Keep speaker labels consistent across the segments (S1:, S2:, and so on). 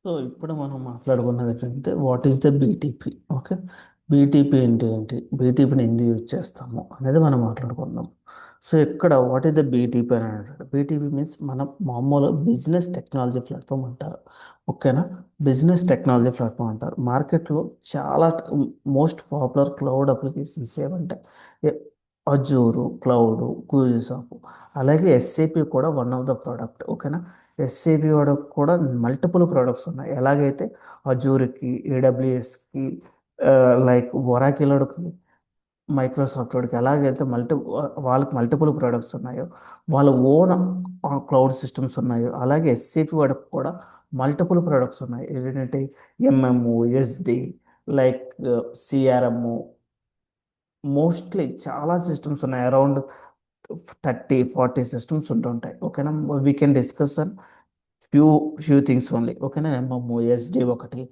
S1: So ఇప్పుడు మనం మాట్లాడుకున్నది ఏంటంటే what is the BTP. Okay, BTP అంటే ఏంటి, బీటీపీని ఎందుకు యూజ్ చేస్తాము అనేది మనం మాట్లాడుకుందాం. సో ఇక్కడ వాట్ ఈస్ ద బీటీపీ అని అంటారు. బీటీపీ మీన్స్ మనం మామూలు బిజినెస్ టెక్నాలజీ ప్లాట్ఫామ్ అంటారు. ఓకేనా, బిజినెస్ టెక్నాలజీ ప్లాట్ఫామ్ అంటారు. మార్కెట్లో చాలా మోస్ట్ పాపులర్ క్లౌడ్ అప్లికేషన్స్ ఏమంటే అజూరు క్లౌడ్, గూగుల్ షాప్, అలాగే ఎస్ఏపి కూడా వన్ ఆఫ్ ద ప్రోడక్ట్. ఓకేనా, ఎస్ఏపి వాడు కూడా మల్టిపుల్ ప్రోడక్ట్స్ ఉన్నాయి. ఎలాగైతే అజూర్కి, ఏడబ్ల్యూఎస్కి, లైక్ ఒరాకిల్కి, మైక్రోసాఫ్ట్ వాడికి ఎలాగైతే వాళ్ళకి మల్టిపుల్ ప్రోడక్ట్స్ ఉన్నాయో, వాళ్ళ ఓన్ క్లౌడ్ సిస్టమ్స్ ఉన్నాయో, అలాగే ఎస్ఏపి వాడికి కూడా మల్టిపుల్ ప్రోడక్ట్స్ ఉన్నాయి. ఏంటంటే ఎంఎంఓ, ఎస్డి, లైక్ సిఆర్ఎం, మోస్ట్లీ చాలా సిస్టమ్స్ ఉన్నాయి. అరౌండ్ 30-40 సిస్టమ్స్ ఉంటుంటాయి. ఓకేనా, we can discuss few few things only. ఓకేనా, ఎంఎంఓ, ఎస్డి ఒకటి,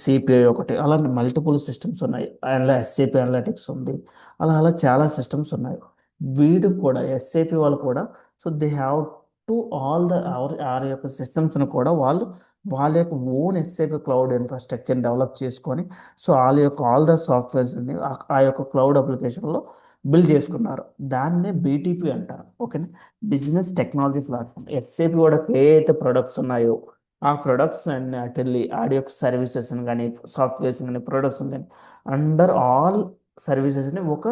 S1: సిపిఐ ఒకటి, అలాంటి మల్టిపుల్ సిస్టమ్స్ ఉన్నాయి. అండ్ ఎస్ఏపి అనలిటిక్స్ ఉంది. అలా అలా చాలా సిస్టమ్స్ ఉన్నాయి. వీడు కూడా ఎస్ఏపి వాళ్ళు కూడా, so they have to all the R యొక్క సిస్టమ్స్ని కూడా వాళ్ళు వాళ్ళ యొక్క own SAP cloud infrastructure develop చేసుకొని, సో వాళ్ళ యొక్క ఆల్ ద సాఫ్ట్వేర్స్ని ఆ యొక్క క్లౌడ్ అప్లికేషన్లో బిల్డ్ చేసుకున్నారు. దాన్నే బీటీపీ అంటారు. ఓకేనా, బిజినెస్ టెక్నాలజీ ప్లాట్ఫామ్. ఎస్ఏపి కూడా ఏ అయితే ప్రొడక్ట్స్ ఉన్నాయో ఆ ప్రొడక్ట్స్ అన్ని అటెళ్ళి ఆడి యొక్క సర్వీసెస్ని కానీ, సాఫ్ట్వేర్స్ కానీ, ప్రొడక్ట్స్ కానీ, అండర్ ఆల్ సర్వీసెస్ని ఒక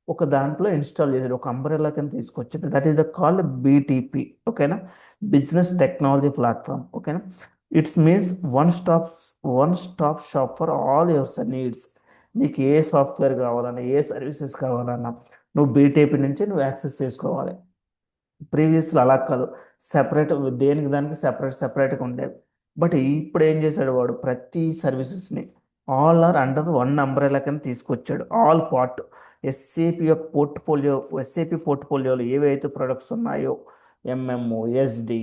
S1: ఒక దాంట్లో ఇన్స్టాల్ చేశారు, ఒక అంబ్రెల్లా కింద తీసుకొచ్చారు. That is the called BTP. ఓకేనా, బిజినెస్ టెక్నాలజీ ప్లాట్ఫామ్. ఓకేనా, it's means one stop shop for all your needs. నీకు ఏ సాఫ్ట్వేర్ కావాలన్నా, ఏ సర్వీసెస్ కావాలన్నా, నువ్వు బీటీపీ నుంచి నువ్వు యాక్సెస్ చేసుకోవాలి. ప్రీవియస్లో అలా కాదు, సెపరేట్, దేనికి దానికి సెపరేట్గా ఉండేవి. బట్ ఇప్పుడు ఏం చేశాడు వాడు, ప్రతి సర్వీసెస్ని all are under one umbrella కింద తీసుకొచ్చాడు. ఆల్ పార్ట్ ఎస్ఏపి యొక్క ఎస్ఏపి పోర్ట్ఫోలియోలో ఏవైతే ప్రొడక్ట్స్ ఉన్నాయో, MMO, SD,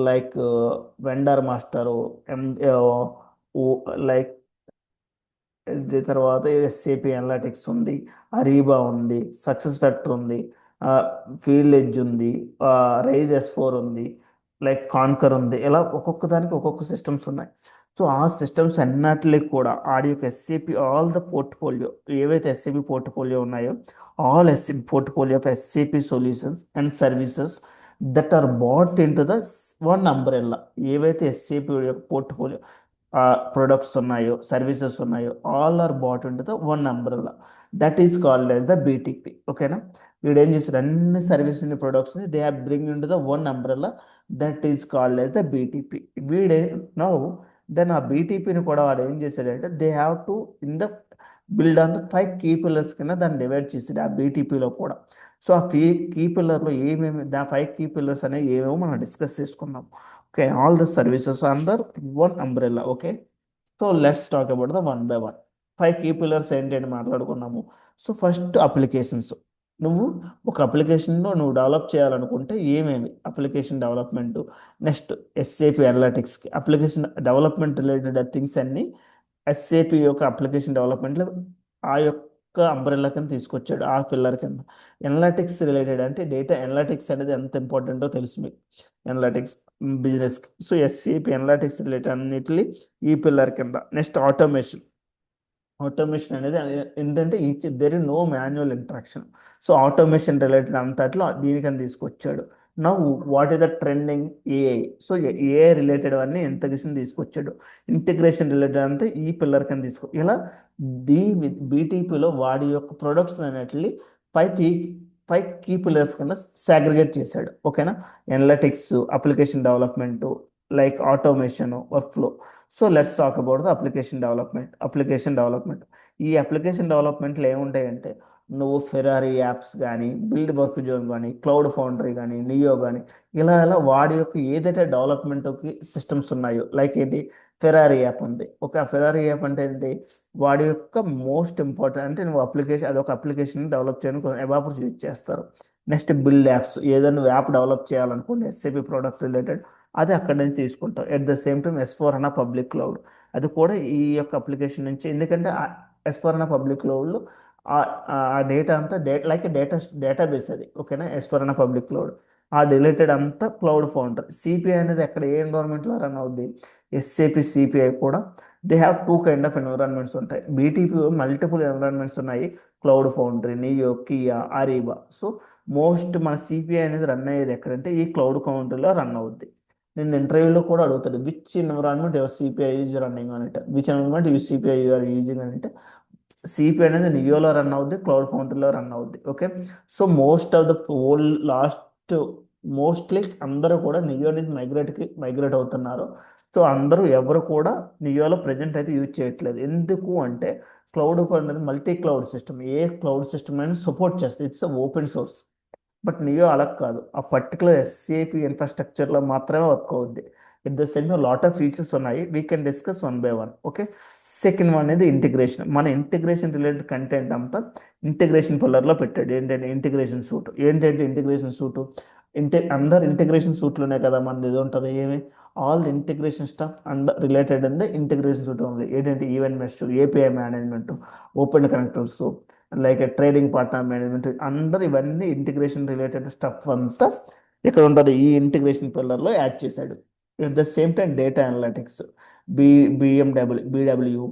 S1: like vendor master, M like SD తర్వాత ఎస్ఏపి అనలిటిక్స్ ఉంది, అరీబా ఉంది, సక్సెస్ ఫ్యాక్టర్ ఉంది, ఫీల్డ్ ఎడ్జ్ ఉంది, రైజ్ S4 ఉంది, లైక్ కాన్కర్ ఉంది. ఇలా ఒక్కొక్క దానికి ఒక్కొక్క సిస్టమ్స్ ఉన్నాయి. సో ఆ సిస్టమ్స్ అన్నిటికి కూడా ఆడి యొక్క ఎస్ఏపి ఆల్ ద పోర్ట్ఫోలియో, ఏవైతే ఎస్ఏపి పోర్ట్ఫోలియో ఉన్నాయో, all SAP portfolio of SAP solutions and services that are brought into the one umbrella. ఏవైతే ఎస్ఏపి యొక్క పోర్ట్ఫోలియో ప్రొడక్ట్స్ ఉన్నాయో, సర్వీసెస్ ఉన్నాయో, all are brought into the one umbrella. That is called as the BTP. ఓకేనా, వీడు ఏం చేశాడు, అన్ని service ప్రొడక్ట్స్ని they have bring into the one umbrella. That is called as the BTP. వీడే నౌ దెన్ ఆ బీటీపీని కూడా వాడు ఏం చేశాడంటే they have to in the build on the 5 key pillars కింద దాన్ని డివైడ్ చేసాడు ఆ బీటీపీలో కూడా. సో ఆ కీ పిల్లర్లో ఏమేమి, 5 కీ పిల్లర్స్ అనేవి ఏమేమో మనం డిస్కస్ చేసుకుందాం. Okay, all the services under one umbrella. Okay, so let's talk about the one by one. 5 key pillars ఏంటి అని మాట్లాడుకున్నాము. So first applications. నువ్వు ఒక అప్లికేషన్లో నువ్వు డెవలప్ చేయాలనుకుంటే ఏమేమి అప్లికేషన్ డెవలప్మెంట్, నెక్స్ట్ ఎస్ఏపి అనలిటిక్స్కి అప్లికేషన్ డెవలప్మెంట్ రిలేటెడ్ థింగ్స్ అన్నీ ఎస్ఏపి యొక్క అప్లికేషన్ డెవలప్మెంట్లో ఆ యొక్క అంబ్రెల్లా కింద తీసుకొచ్చాడు, ఆ పిల్లర్ కింద. ఎనలిటిక్స్ రిలేటెడ్ అంటే డేటా ఎనలిటిక్స్ అనేది ఎంత ఇంపార్టెంటో తెలుసు మీకు, ఎనలిటిక్స్ బిజినెస్కి. సో ఎస్ఏపి ఎనలిటిక్స్ రిలేటెడ్ అన్నిటిని ఈ పిల్లర్ కింద. Next automation. ఆటోమేషన్ అనేది ఏంటంటే each there is no manual interaction. So automation related అంతట్లో దీనికని తీసుకొచ్చాడు. నా what is the trending, AI. So AI related అన్నీ ఇంతగ్రేషన్ తీసుకొచ్చాడు. ఇంటిగ్రేషన్ రిలేటెడ్ అంతా ఈ పిల్లర్ కింద ఇలా దీ బీటీపీలో వాడి యొక్క ప్రొడక్ట్స్ అనేటివి five key five key pillars కింద సాగ్రిగేట్ చేశాడు. ఓకేనా, analytics, application development, like automation, work flow. So let's talk about the application development. ఈ అప్లికేషన్ డెవలప్మెంట్లో ఏముంటాయంటే, నువ్వు ఫెరారీ యాప్స్ కానీ, బిల్డ్ వర్క్ జోన్ కానీ, క్లౌడ్ ఫౌండరీ కానీ, నియో కానీ, ఇలా వాడి యొక్క ఏదైతే డెవలప్మెంట్కి సిస్టమ్స్ ఉన్నాయో, లైక్ ఏంటి, ఫెరారీ యాప్ ఉంది. ఒక ఫెరారీ యాప్ అంటే ఏంటి, వాడి యొక్క మోస్ట్ ఇంపార్టెంట్ అంటే నువ్వు అప్లికేషన్, అదొక అప్లికేషన్ డెవలప్ చేయడానికి ఎవాపర్స్ యూజ్ చేస్తారు. నెక్స్ట్ బిల్డ్ యాప్స్, ఏదైనా నువ్వు యాప్ డెవలప్ చేయాలనుకోండి ఎస్ఏపి ప్రోడక్ట్ రిలేటెడ్, అది అక్కడి నుంచి తీసుకుంటాం. At the same time S4 public cloud, అది కూడా ఈ యొక్క అప్లికేషన్ నుంచి. ఎందుకంటే S4 పబ్లిక్ క్లౌడ్లో ఆ డేటా అంతా లైక్ డేటాబేస్ అది. ఓకేనా, S4 పబ్లిక్ క్లౌడ్. ఆ రిలేటెడ్ అంతా క్లౌడ్ ఫౌండరీ. సిపిఐ అనేది ఎక్కడ ఏ ఎన్విరాన్మెంట్లో రన్ అవుద్ది, ఎస్ఏపి సిపిఐ కూడా they have two kind of environments ఉంటాయి. బీటీపీ మల్టిపుల్ ఎన్విరాన్మెంట్స్ ఉన్నాయి, క్లౌడ్ ఫౌండరీ, నియో, కియా, అరీబా. సో మోస్ట్ మన సిపిఐ అనేది రన్ అయ్యేది ఎక్కడంటే ఈ క్లౌడ్ ఫౌండరీలో రన్ అవుద్ది. నేను ఇంటర్వ్యూలో కూడా అడుగుతాడు, which environment your CPI is running అని అంటే, which environment you CPI you're using అని అంటే సిపి అనేది నియోలో రన్ అవుద్ది, క్లౌడ్ ఫౌండరీలో రన్ అవుద్ది. Okay, so most of the all last mostly అందరూ కూడా నియో నుంచి మైగ్రేట్ అవుతున్నారు. సో అందరూ ఎవరు కూడా నియోలో ప్రజెంట్ అయితే యూజ్ చేయట్లేదు. ఎందుకు అంటే క్లౌడ్ అనేది మల్టీ క్లౌడ్ సిస్టమ్, ఏ క్లౌడ్ సిస్టమ్ అయినా సపోర్ట్ చేస్తుంది, it's open source. But Neo అలా కాదు, ఆ పర్టికులర్ ఎస్ఏపి ఇన్ఫ్రాస్ట్రక్చర్లో మాత్రమే వర్క్ అవుద్ది. It the same lot of features ఉన్నాయి, we can discuss one by one. Okay, second one అనేది ఇంటిగ్రేషన్. మన ఇంటిగ్రేషన్ రిలేటెడ్ కంటెంట్ అంతా ఇంటిగ్రేషన్ పిల్లర్లో పెట్టాడు. ఏంటంటే ఇంటిగ్రేషన్ సూట్. ఏంటంటే ఇంటిగ్రేషన్ సూటు, అందరు ఇంటిగ్రేషన్ సూట్లోనే కదా మనది ఇది ఉంటుంది, ఏమి all the integration stuff and related and integration suite ఉంది. ఏంటంటే event mesh, API management, open connectors, like trading partner management, అందరు ఇవన్నీ ఇంటిగ్రేషన్ రిలేటెడ్ స్టఫ్ అంతా ఇక్కడ ఉంటుంది, ఈ ఇంటిగ్రేషన్ పిల్లర్లో యాడ్ చేశాడు. At the same time data analytics, B BW,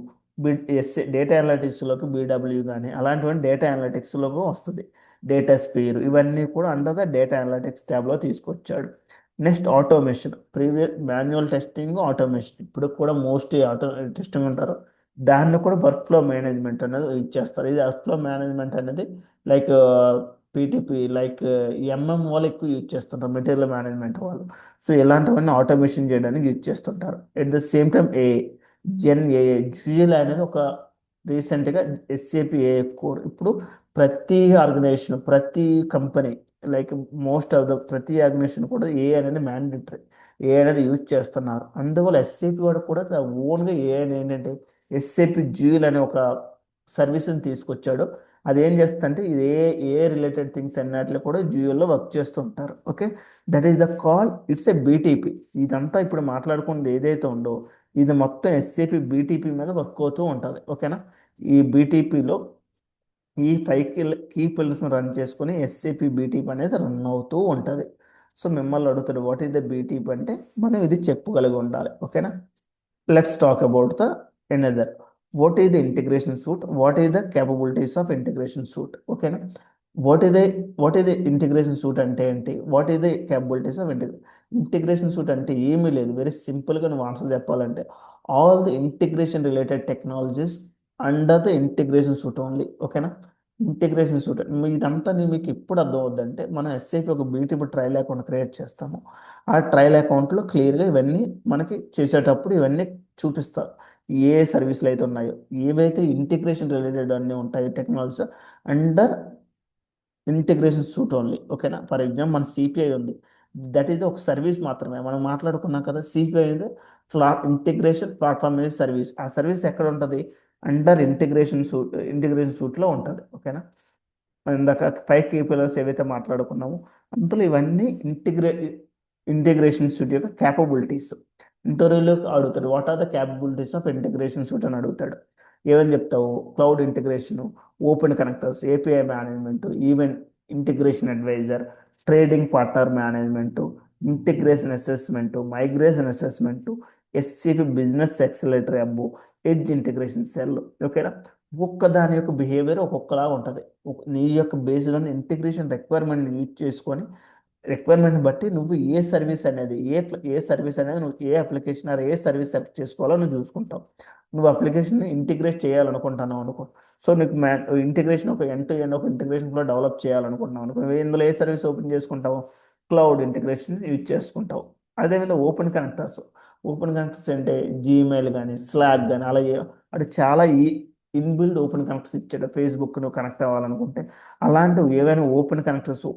S1: data అనలిటిక్స్లోకి బీడబ్ల్యూ కానీ అలాంటివన్నీ డేటా అనలిటిక్స్లోకి వస్తుంది. డేటా స్పీర్, ఇవన్నీ కూడా అండర్ ద డేటా అనలిటిక్స్ ట్యాబ్లో తీసుకొచ్చాడు. Next automation, previous manual testing, automation ఇప్పుడు కూడా మోస్ట్లీ ఆటో టెస్టింగ్ ఉంటారు, దాన్ని కూడా వర్క్ ఫ్లో మేనేజ్మెంట్ అనేది ఇచ్చేస్తారు. ఇది వర్క్ ఫ్లో మేనేజ్మెంట్ అనేది లైక్ పీటీపీ, లైక్ ఎంఎం వాళ్ళు ఎక్కువ యూజ్ చేస్తుంటారు, మెటీరియల్ మేనేజ్మెంట్ వాళ్ళు. సో ఇలాంటివన్నీ ఆటోమేషన్ చేయడానికి యూజ్ చేస్తుంటారు. ఎట్ ద సేమ్ టైం ఏఏ జ్యూఎల్ అనేది ఒక రీసెంట్గా ఎస్ఏపి ఏఏ కోర్. ఇప్పుడు ప్రతి ఆర్గనైజేషన్, ప్రతి company, like most of the ప్రతి ఆర్గనైజేషన్ కూడా ఏ అనేది మ్యాండేటరీ, ఏ అనేది యూజ్ చేస్తున్నారు. అందువల్ల ఎస్ఏపి వాడు కూడా ఓన్గా ఏ అని ఏంటంటే ఎస్ఏపి జ్యూల్ అనే ఒక సర్వీస్ని తీసుకొచ్చాడు. అది ఏం చేస్తుందంటే ఇది ఏ రిలేటెడ్ థింగ్స్ అన్నిట్లో కూడా జ్యూఎల్లో వర్క్ చేస్తుంటారు. Okay, that is the call, it's a BTP. ఇదంతా ఇప్పుడు మాట్లాడుకున్నది ఏదైతే ఉందో ఇది మొత్తం ఎస్ఏపి బీటీపీ మీద వర్క్ అవుతూ ఉంటుంది. ఓకేనా, ఈ బీటీపీలో ఈ కీ పిల్లర్స్ని రన్ చేసుకుని ఎస్ఏపి బీటీపీ అనేది రన్ అవుతూ ఉంటుంది. సో మిమ్మల్ని అడుగుతాడు వాట్ ఈస్ ద బీటీపీ అంటే మనం ఇది చెప్పగలిగి ఉండాలి. ఓకేనా, let's talk about the another. What is the integration suite? What is the capabilities of integration suite? Okay na, what is the integration suite అంటే ఏంటి, what is the capabilities of integration suit అంటే ఏమీ లేదు. Very సింపుల్గా నువ్వు answer చెప్పాలంటే all the integration related technologies under the integration suit only. ఓకేనా, integration suit ఇదంతా మీకు ఎప్పుడు అర్థం అవుద్దంటే మనం ఎస్ఐపి ఒక బ్యూటిఫుల్ ట్రయల్ అకౌంట్ క్రియేట్ చేస్తాము. ఆ ట్రయల్ అకౌంట్లో క్లియర్గా ఇవన్నీ మనకి చేసేటప్పుడు ఇవన్నీ చూపిస్తారు, ఏ సర్వీసులు అయితే ఉన్నాయో, ఏవైతే ఇంటిగ్రేషన్ రిలేటెడ్ అన్నీ ఉంటాయి technologies under integration suit only. ఓకేనా, ఫర్ ఎగ్జాంపుల్ మన సిపిఐ ఉంది, దట్ ఈస్ ఒక సర్వీస్ మాత్రమే. మనం మాట్లాడుకున్నాం కదా, సిపిఐ అనేది ఇంటిగ్రేషన్ ప్లాట్ఫామ్ అనేది సర్వీస్. ఆ సర్వీస్ ఎక్కడ ఉంటుంది, అండర్ ఇంటిగ్రేషన్ సూట్లో ఉంటుంది. ఓకేనా, ఇందాక 5 కీ పిల్లర్స్ ఏవైతే మాట్లాడుకున్నామో అందులో ఇవన్నీ ఇంటిగ్రేషన్ సూట్ యొక్క క్యాపబిలిటీస్. ఇంటర్వ్యూలోకి అడుగుతాడు what are the capabilities of integration suite అని అడుగుతాడు. ఏమని చెప్తావు, cloud integration, open connectors, API management, event integration advisor, trading partner management, integration assessment, migration assessment, SCP business accelerator hub, edge integration cell. ఓకేనా, ఒక్కొక్క దాని యొక్క బిహేవియర్ ఒక్కొక్కలా ఉంటుంది. నీ యొక్క based on integration requirement use చేసుకొని రిక్వైర్మెంట్ బట్టి నువ్వు ఏ సర్వీస్ అనేది ఏ సర్వీస్ అనేది నువ్వు ఏ application or a service select చేసుకోవాలో నువ్వు చూసుకుంటావు. నువ్వు అప్లికేషన్ ఇంటిగ్రేట్ చేయాలనుకుంటున్నావు అనుకో, సో నీకు ఇంటిగ్రేషన్ ఒక ఎండ్ టు ఎండ్ ఒక ఇంటిగ్రేషన్ కూడా డెవలప్ చేయాలనుకుంటున్నావు అనుకో, ఇందులో ఏ సర్వీస్ ఓపెన్ చేసుకుంటావు, క్లౌడ్ ఇంటిగ్రేషన్ యూజ్ చేసుకుంటావు. అదేవిధంగా ఓపెన్ కనెక్టర్స్ అంటే జీమెయిల్ కానీ స్లాక్ కానీ అలాగే అటు చాలా ఇన్బిల్డ్ ఓపెన్ కనెక్టర్స్ ఇచ్చాడు. ఫేస్బుక్ నువ్వు కనెక్ట్ అవ్వాలనుకుంటే అలాంటివి ఏవైనా ఓపెన్ కనెక్టర్స్,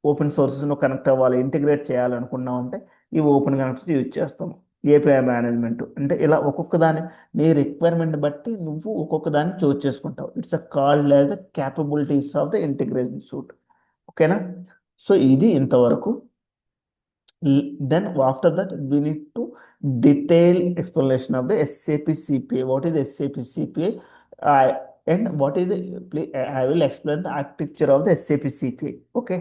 S1: ఓపెన్ సోర్సెస్ నువ్వు కనెక్ట్ అవ్వాలి, ఇంటిగ్రేట్ చేయాలనుకున్నావు అంటే ఈ ఓపెన్ కనెక్టర్స్ యూజ్ చేస్తాము. ఏపీఐ మేనేజ్మెంట్ అంటే ఇలా ఒక్కొక్క దాని నీ రిక్వైర్మెంట్ బట్టి నువ్వు ఒక్కొక్క దాన్ని చూస్ చేసుకుంటావు. It's a called as the capabilities of the integration suit. ఓకేనా, సో ఇది ఇంతవరకు. Then after that we need to detail explanation of the SAP CPA. What is the SAP CPA? And what is the I will explain the architecture of the SAP CPA. Okay.